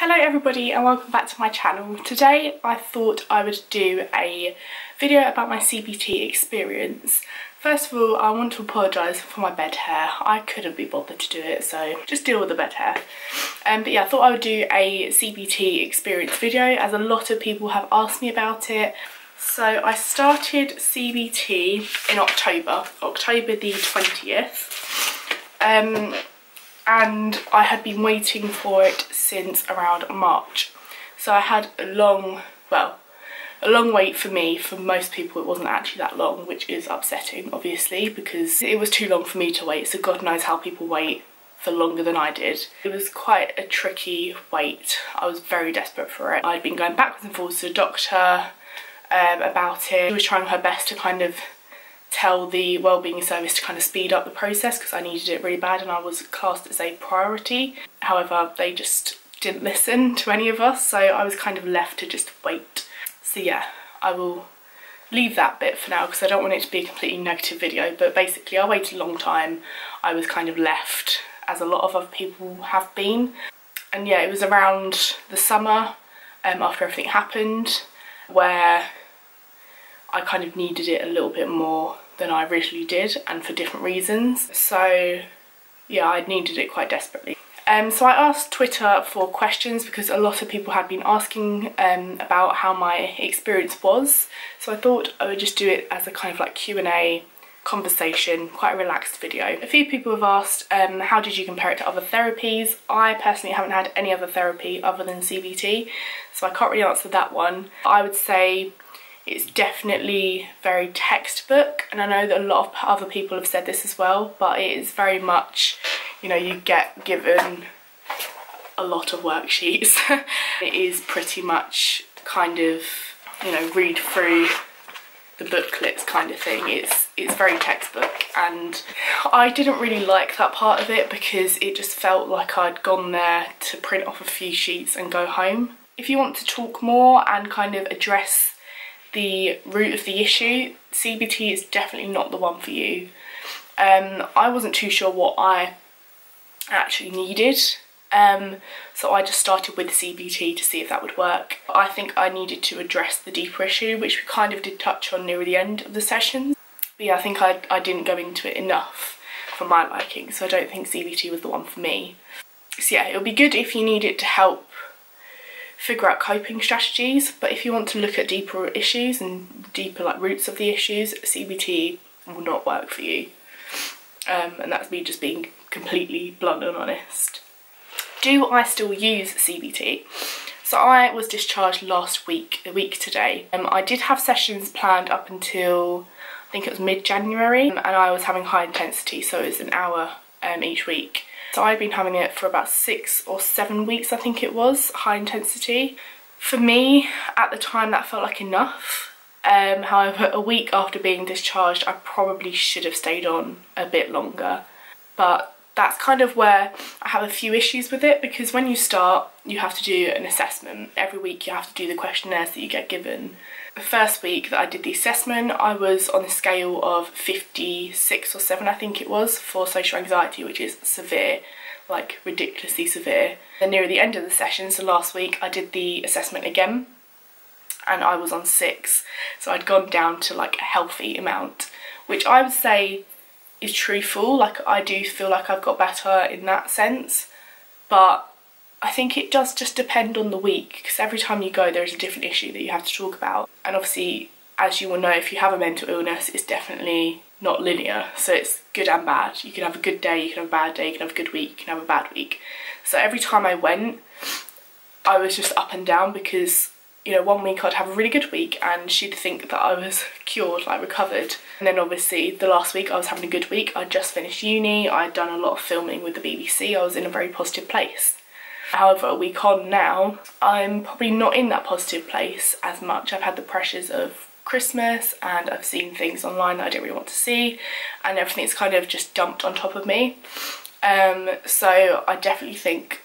Hello everybody and welcome back to my channel. Today I thought I would do a video about my CBT experience. First of all, I want to apologise for my bed hair. I couldn't be bothered to do it, so just deal with the bed hair. But yeah, I thought I would do a CBT experience video as a lot of people have asked me about it. So I started CBT in October the 20th. And I had been waiting for it since around March. So I had a long wait for me. For most people it wasn't actually that long, which is upsetting obviously because it was too long for me to wait, so God knows how people wait for longer than I did. It was quite a tricky wait. I was very desperate for it. I'd been going backwards and forwards to the doctor about it. She was trying her best to kind of tell the wellbeing service to kind of speed up the process because I needed it really bad and I was classed as a priority. However, they just didn't listen to any of us, so I was kind of left to just wait. So yeah, I will leave that bit for now because I don't want it to be a completely negative video, but basically I waited a long time. I was kind of left as a lot of other people have been. And yeah, it was around the summer after everything happened where I kind of needed it a little bit more than I originally did, and for different reasons. So yeah, I needed it quite desperately. So I asked Twitter for questions because a lot of people had been asking about how my experience was. So I thought I would just do it as a kind of like Q&A conversation, quite a relaxed video. A few people have asked how did you compare it to other therapies. I personally haven't had any other therapy other than CBT, so I can't really answer that one. I would say it's definitely very textbook, and I know that a lot of other people have said this as well, but it is very much, you know, you get given a lot of worksheets. It is pretty much kind of, you know, read through the booklets kind of thing. It's very textbook, and I didn't really like that part of it because it just felt like I'd gone there to print off a few sheets and go home. If you want to talk more and kind of address the root of the issue, CBT is definitely not the one for you. I wasn't too sure what I actually needed, so I just started with CBT to see if that would work. I think I needed to address the deeper issue, which we kind of did touch on near the end of the session. But yeah, I think I didn't go into it enough for my liking, so I don't think CBT was the one for me. So yeah, it'll be good if you need it to help figure out coping strategies, but if you want to look at deeper issues and deeper like roots of the issues, CBT will not work for you. And that's me just being completely blunt and honest. Do I still use CBT? So I was discharged last week, a week today. I did have sessions planned up until I think it was mid-January, and I was having high intensity, so it was an hour each week. So I'd been having it for about 6 or 7 weeks, I think it was, high intensity. For me, at the time, that felt like enough. However, a week after being discharged, I probably should have stayed on a bit longer. But that's kind of where I have a few issues with it, because when you start, you have to do an assessment. Every week you have to do the questionnaires that you get given. The first week that I did the assessment, I was on a scale of 56 or 7, I think it was, for social anxiety, which is severe, like ridiculously severe. Then near the end of the session, so last week, I did the assessment again, and I was on 6. So I'd gone down to like a healthy amount, which I would say is truthful. Like, I do feel like I've got better in that sense, but I think it does just depend on the week, because every time you go there's a different issue that you have to talk about. And obviously, as you will know, if you have a mental illness, it's definitely not linear, so it's good and bad. You can have a good day, you can have a bad day, you can have a good week, you can have a bad week. So every time I went, I was just up and down, because, you know, one week I'd have a really good week and she'd think that I was cured, like recovered. And then obviously the last week I was having a good week. I'd just finished uni, I'd done a lot of filming with the BBC, I was in a very positive place. However, a week on now, I'm probably not in that positive place as much. I've had the pressures of Christmas and I've seen things online that I didn't really want to see, and everything's kind of just dumped on top of me. So I definitely think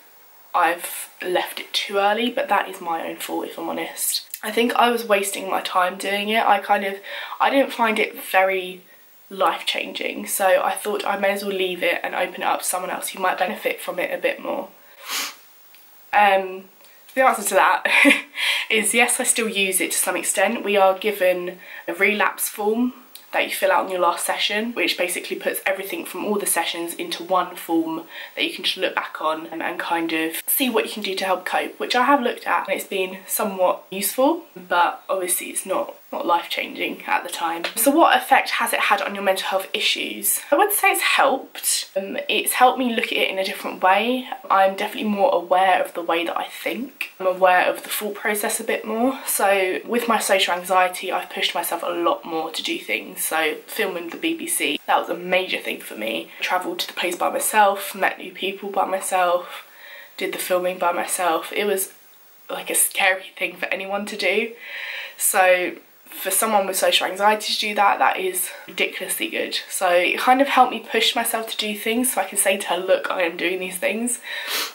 I've left it too early, but that is my own fault if I'm honest. I think I was wasting my time doing it. I didn't find it very life-changing, so I thought I may as well leave it and open it up to someone else who might benefit from it a bit more. The answer to that is yes, I still use it to some extent. We are given a relapse form that you fill out in your last session, which basically puts everything from all the sessions into one form that you can just look back on and kind of see what you can do to help cope, which I have looked at and it's been somewhat useful, but obviously it's not life-changing at the time. So what effect has it had on your mental health issues? I would say it's helped. It's helped me look at it in a different way. I'm definitely more aware of the way that I think. I'm aware of the thought process a bit more. So with my social anxiety, I've pushed myself a lot more to do things. So filming the BBC, that was a major thing for me. I travelled to the place by myself, met new people by myself, did the filming by myself. It was like a scary thing for anyone to do. So for someone with social anxiety to do that, that is ridiculously good. So it kind of helped me push myself to do things so I can say to her, look, I am doing these things.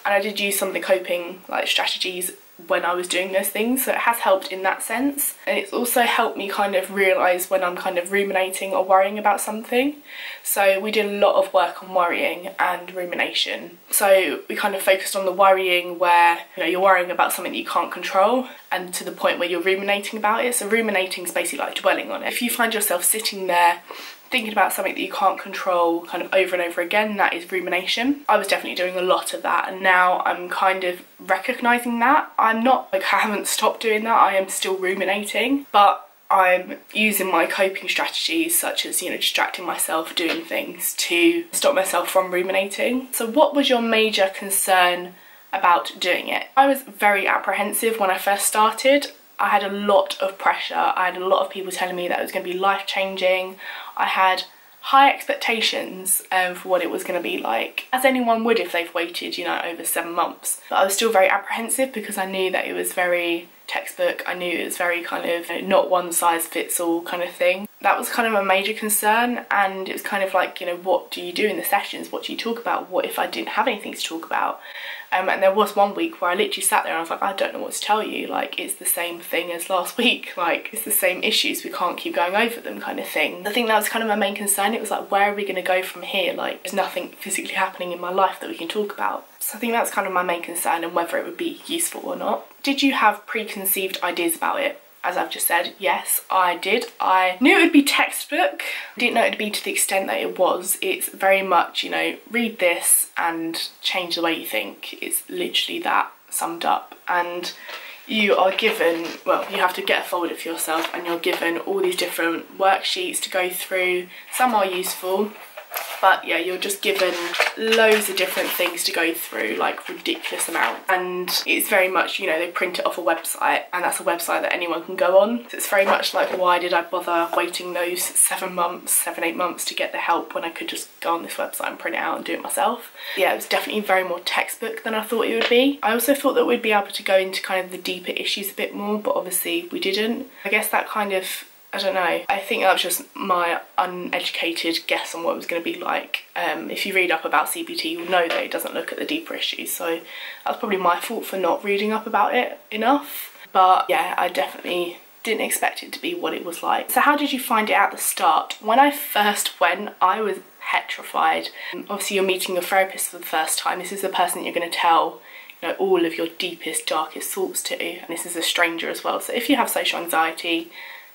And I did use some of the coping strategies when I was doing those things, so it has helped in that sense. And it's also helped me kind of realise when I'm kind of ruminating or worrying about something. So we did a lot of work on worrying and rumination. So we kind of focused on the worrying where, you know, you're worrying about something that you can't control, and to the point where you're ruminating about it. So ruminating is basically like dwelling on it. If you find yourself sitting there thinking about something that you can't control kind of over and over again, that is rumination. I was definitely doing a lot of that, and now I'm kind of recognising that. I'm not, like, I haven't stopped doing that, I am still ruminating, but I'm using my coping strategies such as, you know, distracting myself, doing things to stop myself from ruminating. So what was your major concern about doing it? I was very apprehensive when I first started. I had a lot of pressure. I had a lot of people telling me that it was going to be life-changing. I had high expectations for what it was going to be like, as anyone would if they've waited, you know, over 7 months. But I was still very apprehensive because I knew that it was very textbook. I knew it was very kind of, you know, not one size fits all kind of thing. That was kind of a major concern, and it was kind of like, you know, what do you do in the sessions? What do you talk about? What if I didn't have anything to talk about? And there was one week where I literally sat there and I was like, I don't know what to tell you. Like, it's the same thing as last week. Like, it's the same issues. We can't keep going over them kind of thing. I think that was kind of my main concern. It was like, where are we going to go from here? Like, there's nothing physically happening in my life that we can talk about. So I think that's kind of my main concern, and whether it would be useful or not. Did you have preconceived ideas about it? As I've just said, yes, I did. I knew it would be textbook. I didn't know it would be to the extent that it was. It's very much, you know, read this and change the way you think. It's literally that summed up. And you are given, well, you have to get a folder for yourself, and you're given all these different worksheets to go through. Some are useful, but yeah, you're just given loads of different things to go through, like ridiculous amounts. And it's very much, you know, they print it off a website, and that's a website that anyone can go on. So it's very much like, why did I bother waiting those 7 months, 8 months to get the help when I could just go on this website and print it out and do it myself? Yeah, it was definitely very more textbook than I thought it would be. I also thought that we'd be able to go into kind of the deeper issues a bit more, but obviously we didn't. I guess that kind of, I don't know, I think that was just my uneducated guess on what it was going to be like. If you read up about CBT, you'll know that it doesn't look at the deeper issues, so that's probably my fault for not reading up about it enough. But yeah, I definitely didn't expect it to be what it was like. So how did you find it at the start? When I first went, I was petrified. Obviously, you're meeting your therapist for the first time. This is the person that you're going to tell, you know, all of your deepest, darkest thoughts to, and this is a stranger as well. So if you have social anxiety,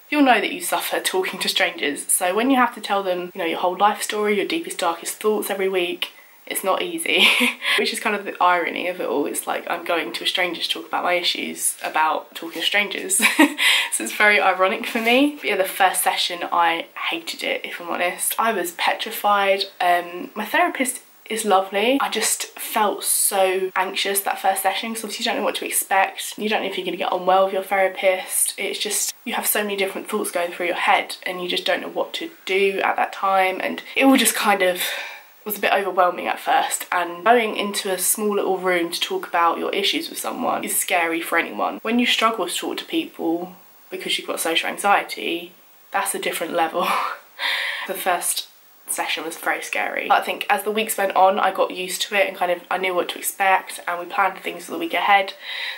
you'll know that you suffer talking to strangers. So when you have to tell them, you know, your whole life story, your deepest, darkest thoughts every week, it's not easy. Which is kind of the irony of it all. It's like, I'm going to a stranger to talk about my issues about talking to strangers. So it's very ironic for me. But yeah, the first session, I hated it, if I'm honest. I was petrified. My therapist is lovely. I just felt so anxious that first session, because obviously you don't know what to expect. You don't know if you're going to get on well with your therapist. It's just, you have so many different thoughts going through your head, and you just don't know what to do at that time, and it all just kind of was a bit overwhelming at first. And going into a small little room to talk about your issues with someone is scary for anyone. When you struggle to talk to people because you've got social anxiety, that's a different level. The first session was very scary. But I think as the weeks went on, I got used to it, and kind of, I knew what to expect, and we planned things for the week ahead,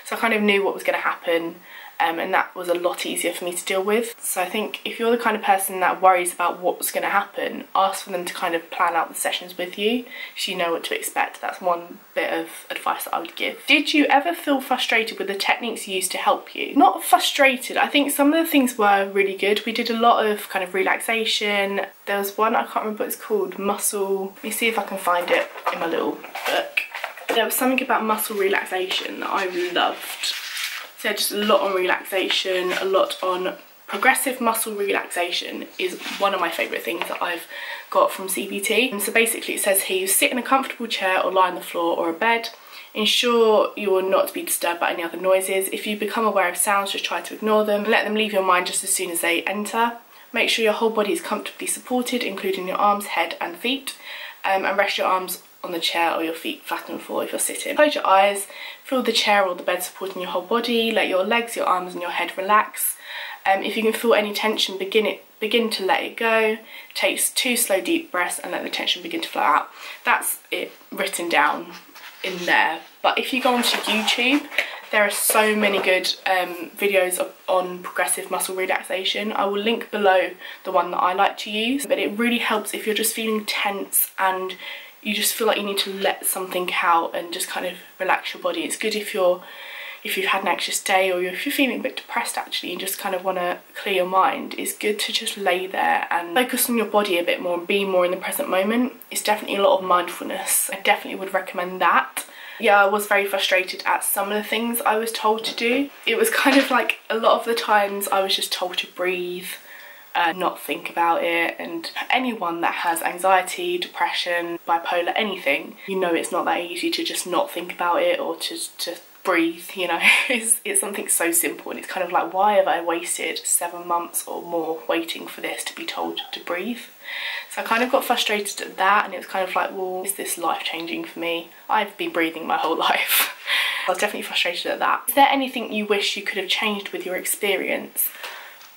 so I kind of knew what was going to happen. and that was a lot easier for me to deal with. So I think if you're the kind of person that worries about what's going to happen, ask for them to kind of plan out the sessions with you so you know what to expect. That's one bit of advice that I would give. Did you ever feel frustrated with the techniques used to help you? Not frustrated, I think some of the things were really good. We did a lot of kind of relaxation. There was one, I can't remember what it's called, muscle, let me see if I can find it in my little book. There was something about muscle relaxation that I really loved. So just a lot on relaxation, a lot on progressive muscle relaxation is one of my favourite things that I've got from CBT. And so basically it says here, you sit in a comfortable chair or lie on the floor or a bed. Ensure you are not to be disturbed by any other noises. If you become aware of sounds, just try to ignore them. Let them leave your mind just as soon as they enter. Make sure your whole body is comfortably supported, including your arms, head and feet. And rest your arms on the chair or your feet flat on the floor if you're sitting. Close your eyes, feel the chair or the bed supporting your whole body, let your legs, your arms and your head relax. If you can feel any tension, begin to let it go. Take 2 slow deep breaths and let the tension begin to flow out. That's it written down in there. But if you go onto YouTube, there are so many good videos on progressive muscle relaxation. I will link below the one that I like to use, but it really helps if you're just feeling tense and you just feel like you need to let something out and just kind of relax your body. It's good if you've had an anxious day, or if you're feeling a bit depressed actually and just kind of want to clear your mind. It's good to just lay there and focus on your body a bit more and be more in the present moment. It's definitely a lot of mindfulness. I definitely would recommend that. Yeah, I was very frustrated at some of the things I was told to do. It was kind of like a lot of the times I was just told to breathe, not think about it. And anyone that has anxiety, depression, bipolar, anything, you know it's not that easy to just not think about it or to breathe, you know. It's something so simple, and it's kind of like, why have I wasted 7 months or more waiting for this to be told to breathe? So I kind of got frustrated at that, and it was kind of like, well, is this life-changing for me? I've been breathing my whole life. I was definitely frustrated at that. Is there anything you wish you could have changed with your experience?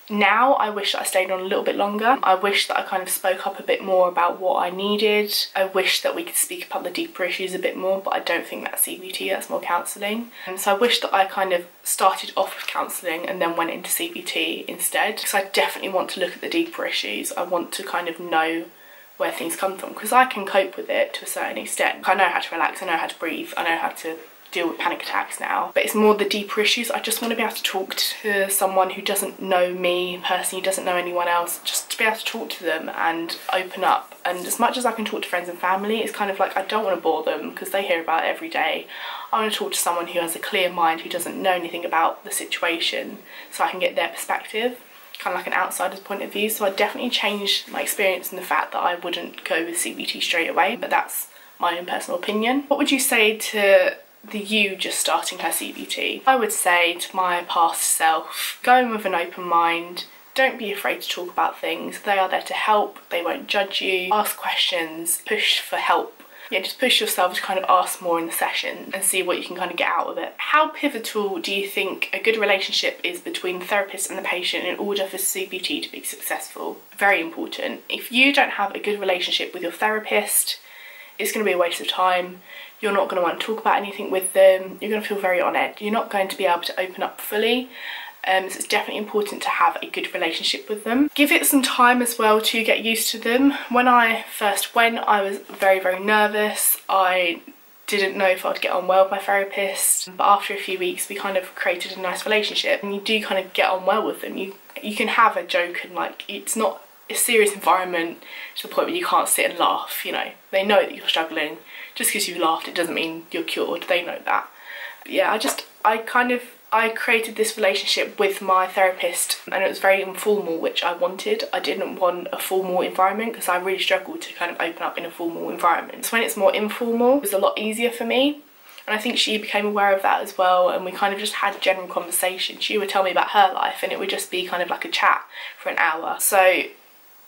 Now I wish that I stayed on a little bit longer. I wish that I kind of spoke up a bit more about what I needed. I wish that we could speak about the deeper issues a bit more, but I don't think that's CBT, that's more counselling. And so I wish that I kind of started off with counselling and then went into CBT instead, because I definitely want to look at the deeper issues. I want to kind of know where things come from, because I can cope with it to a certain extent. I know how to relax, I know how to breathe, I know how to deal with panic attacks now, but it's more the deeper issues. I just want to be able to talk to someone who doesn't know me personally, doesn't know anyone else, just to be able to talk to them and open up. And as much as I can talk to friends and family, it's kind of like I don't want to bore them because they hear about it every day. I want to talk to someone who has a clear mind, who doesn't know anything about the situation, so I can get their perspective, kind of like an outsider's point of view. So I definitely changed my experience in the fact that I wouldn't go with CBT straight away, but that's my own personal opinion. What would you say to the you just starting her CBT? I would say to my past self, go in with an open mind, don't be afraid to talk about things. They are there to help, they won't judge you. Ask questions, push for help. Yeah, just push yourself to kind of ask more in the session and see what you can kind of get out of it. How pivotal do you think a good relationship is between the therapist and the patient in order for CBT to be successful? Very important. If you don't have a good relationship with your therapist, it's going to be a waste of time. You're not going to want to talk about anything with them. You're going to feel very on edge. You're not going to be able to open up fully. So it's definitely important to have a good relationship with them. Give it some time as well to get used to them. When I first went, I was very, very nervous. I didn't know if I'd get on well with my therapist. But after a few weeks, we kind of created a nice relationship. And you do kind of get on well with them. You can have a joke and like, it's not a serious environment to the point where you can't sit and laugh, you know. They know that you're struggling. Just because you laughed, it doesn't mean you're cured. They know that. But yeah, I created this relationship with my therapist, and it was very informal, which I wanted. I didn't want a formal environment because I really struggled to kind of open up in a formal environment. So when it's more informal, it's a lot easier for me. And I think she became aware of that as well, and we kind of just had general conversation. She would tell me about her life and it would just be kind of like a chat for an hour. So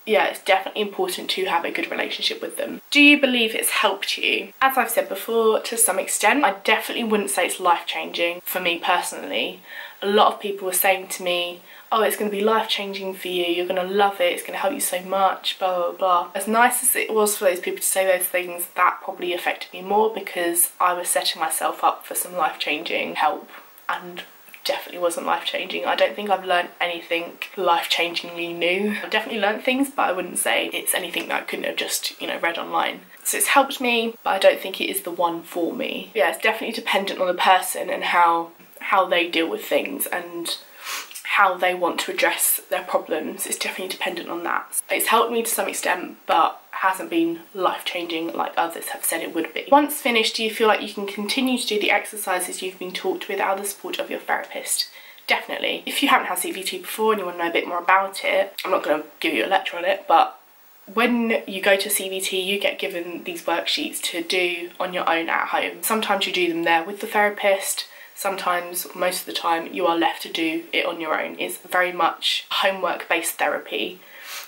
yeah, it's definitely important to have a good relationship with them. Do you believe it's helped you? As I've said before, to some extent. I definitely wouldn't say it's life-changing for me personally. A lot of people were saying to me, oh, it's going to be life-changing for you, you're going to love it, it's going to help you so much, blah, blah, blah. As nice as it was for those people to say those things, that probably affected me more because I was setting myself up for some life-changing help. And definitely wasn't life-changing. I don't think I've learned anything life-changingly new. I've definitely learned things, but I wouldn't say it's anything that I couldn't have just, you know, read online. So it's helped me, but I don't think it is the one for me. Yeah, it's definitely dependent on the person and how they deal with things and how they want to address their problems. It's definitely dependent on that. It's helped me to some extent, but hasn't been life-changing like others have said it would be. Once finished, do you feel like you can continue to do the exercises you've been taught without the support of your therapist? Definitely. If you haven't had CBT before and you want to know a bit more about it, I'm not going to give you a lecture on it, but when you go to CBT, you get given these worksheets to do on your own at home. Sometimes you do them there with the therapist. Sometimes, most of the time, you are left to do it on your own. It's very much homework-based therapy.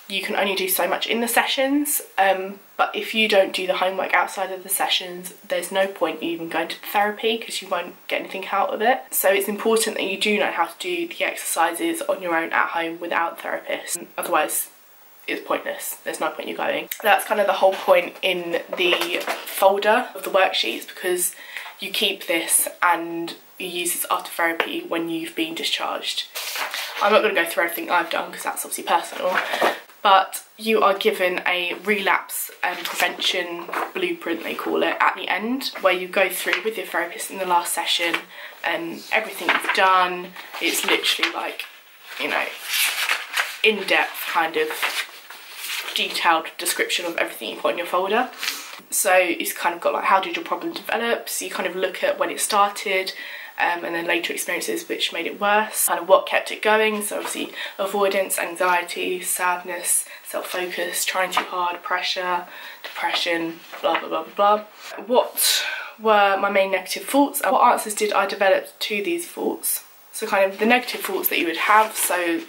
You can only do so much in the sessions, but if you don't do the homework outside of the sessions, there's no point even going to the therapy because you won't get anything out of it. So it's important that you do know how to do the exercises on your own at home without a therapist. Otherwise, it's pointless. There's no point you going. That's kind of the whole point in the folder of the worksheets, because you keep this and you use this after therapy when you've been discharged. I'm not going to go through everything I've done because that's obviously personal, but you are given a relapse prevention blueprint, they call it, at the end, where you go through with your therapist in the last session and everything you've done. It's literally like, you know, in-depth kind of detailed description of everything you put in your folder. So it's kind of got like, how did your problem develop? So you kind of look at when it started, and then later experiences which made it worse, kind of what kept it going. So obviously avoidance, anxiety, sadness, self-focus, trying too hard, pressure, depression, blah blah blah blah blah. What were my main negative thoughts and what answers did I develop to these thoughts? So kind of the negative thoughts that you would have, so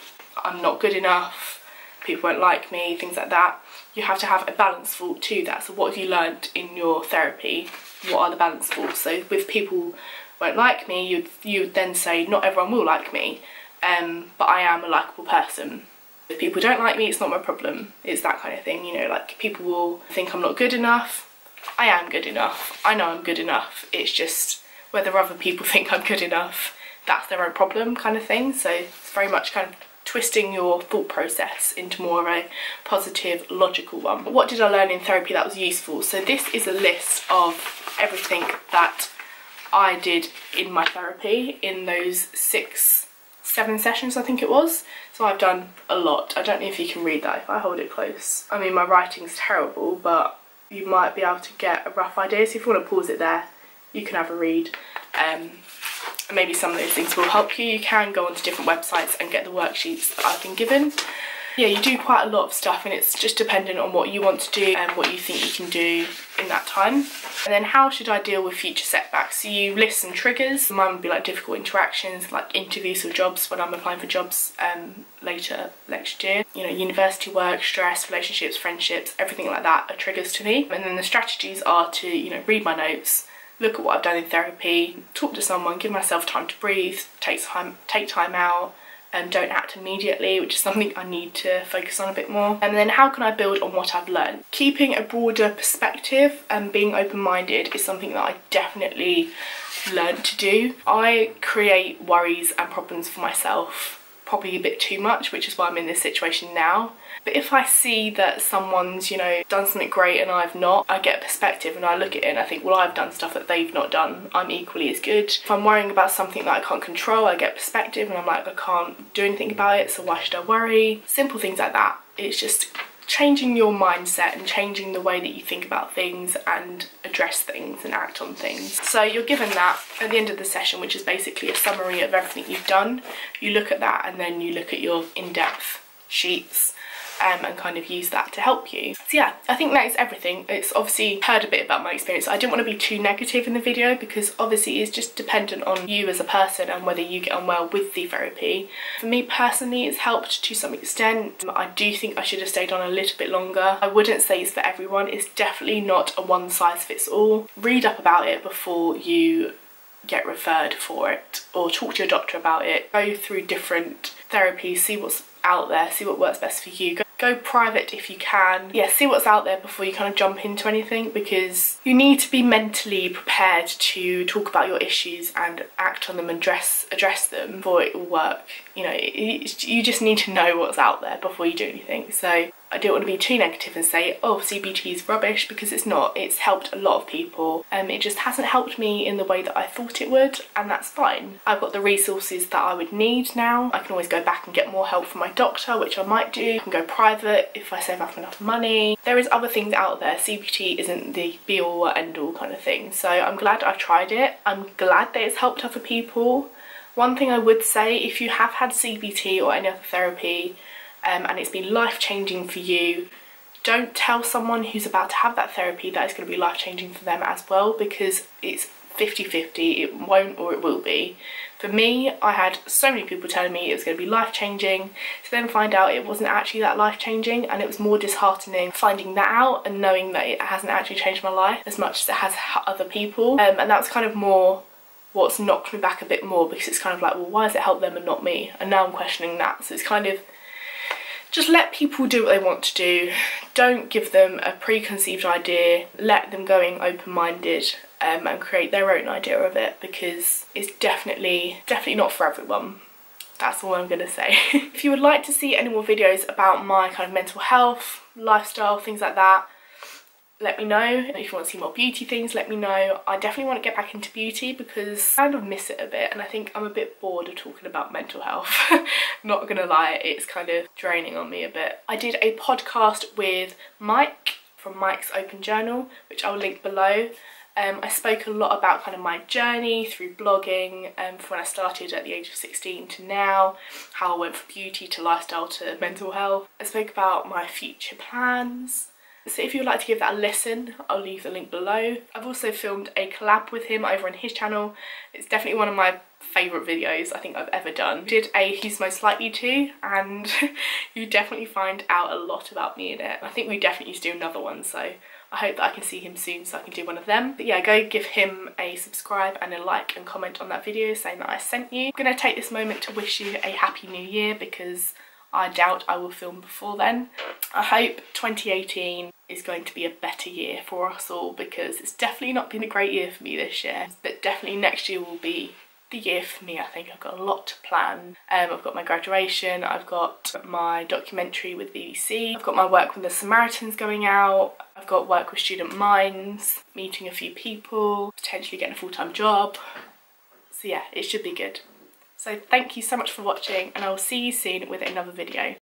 I'm not good enough, people won't like me, things like that. You have to have a balanced thought to that. So what have you learned in your therapy? What are the balanced thoughts? So with people won't like me, you would then say, not everyone will like me, but I am a likeable person. If people don't like me, it's not my problem. It's that kind of thing, you know, like people will think I'm not good enough. I am good enough. I know I'm good enough. It's just whether other people think I'm good enough, that's their own problem kind of thing. So it's very much kind of twisting your thought process into more of a positive, logical one. What did I learn in therapy that was useful? So this is a list of everything that I did in my therapy in those 6-7 sessions, I think it was. So I've done a lot. I don't know if you can read that if I hold it close. I mean, my writing's terrible, but you might be able to get a rough idea. So if you want to pause it there, you can have a read. And maybe some of those things will help you. You can go onto different websites and get the worksheets that I've been given. Yeah, you do quite a lot of stuff and it's just dependent on what you want to do and what you think you can do in that time. And then how should I deal with future setbacks? So you list some triggers. Mine would be like difficult interactions, like interviews or jobs when I'm applying for jobs later next year. You know, university work, stress, relationships, friendships, everything like that are triggers to me. And then the strategies are to, you know, read my notes, look at what I've done in therapy, talk to someone, give myself time to breathe, take time out, and don't act immediately, which is something I need to focus on a bit more. And then how can I build on what I've learned? Keeping a broader perspective and being open-minded is something that I definitely learned to do. I create worries and problems for myself probably a bit too much, which is why I'm in this situation now. But if I see that someone's, you know, done something great and I've not, I get perspective and I look at it and I think, well, I've done stuff that they've not done. I'm equally as good. If I'm worrying about something that I can't control, I get perspective and I'm like, I can't do anything about it, so why should I worry? Simple things like that. It's just changing your mindset and changing the way that you think about things and address things and act on things. So you're given that at the end of the session, which is basically a summary of everything you've done. You look at that and then you look at your in-depth sheets and kind of use that to help you. So yeah, I think that is everything. It's obviously heard a bit about my experience. I didn't want to be too negative in the video because obviously it's just dependent on you as a person and whether you get on well with the therapy. For me personally, it's helped to some extent. I do think I should have stayed on a little bit longer. I wouldn't say it's for everyone. It's definitely not a one size fits all. Read up about it before you get referred for it or talk to your doctor about it. Go through different therapies, see what's out there, see what works best for you. Go private if you can. Yeah, see what's out there before you kind of jump into anything, because you need to be mentally prepared to talk about your issues and act on them and address them before it will work. You know, you just need to know what's out there before you do anything. So I don't want to be too negative and say, oh, CBT is rubbish, because it's not. It's helped a lot of people. It just hasn't helped me in the way that I thought it would, and that's fine. I've got the resources that I would need now. I can always go back and get more help from my doctor, which I might do. I can go private if I save up enough money. There is other things out there. CBT isn't the be-all or end-all kind of thing. So I'm glad I've tried it. I'm glad that it's helped other people. One thing I would say, if you have had CBT or any other therapy, and it's been life-changing for you, don't tell someone who's about to have that therapy that it's going to be life-changing for them as well, because it's 50-50. It won't or it will be. For me, I had so many people telling me it was going to be life-changing, to then find out it wasn't actually that life-changing, and it was more disheartening finding that out and knowing that it hasn't actually changed my life as much as it has other people. And that was kind of more what's knocked me back a bit more, because it's kind of like, well, why has it helped them and not me? And now I'm questioning that. So it's kind of, just let people do what they want to do. Don't give them a preconceived idea. Let them go in open-minded and create their own idea of it, because it's definitely not for everyone. That's all I'm gonna say. If you would like to see any more videos about my kind of mental health, lifestyle, things like that, let me know. If you want to see more beauty things, let me know. I definitely want to get back into beauty, because I kind of miss it a bit, and I think I'm a bit bored of talking about mental health. Not gonna lie, it's kind of draining on me a bit. I did a podcast with Mike from Mike's Open Journal, which I will link below. I spoke a lot about kind of my journey through blogging, from when I started at the age of 16 to now, how I went from beauty to lifestyle to mental health. I spoke about my future plans. So if you would like to give that a listen, I'll leave the link below. I've also filmed a collab with him over on his channel. It's definitely one of my favourite videos I think I've ever done. Did a Who's Most Likely To, and you definitely find out a lot about me in it. I think we definitely need to do another one, so I hope that I can see him soon so I can do one of them. But yeah, go give him a subscribe and a like and comment on that video saying that I sent you. I'm going to take this moment to wish you a happy new year, because I doubt I will film before then. I hope 2018 is going to be a better year for us all, because it's definitely not been a great year for me this year. But definitely next year will be the year for me. I think I've got a lot to plan. I've got my graduation, I've got my documentary with BBC, I've got my work with the Samaritans going out, I've got work with Student Minds, meeting a few people, potentially getting a full-time job. So yeah, it should be good. So thank you so much for watching, and I will see you soon with another video.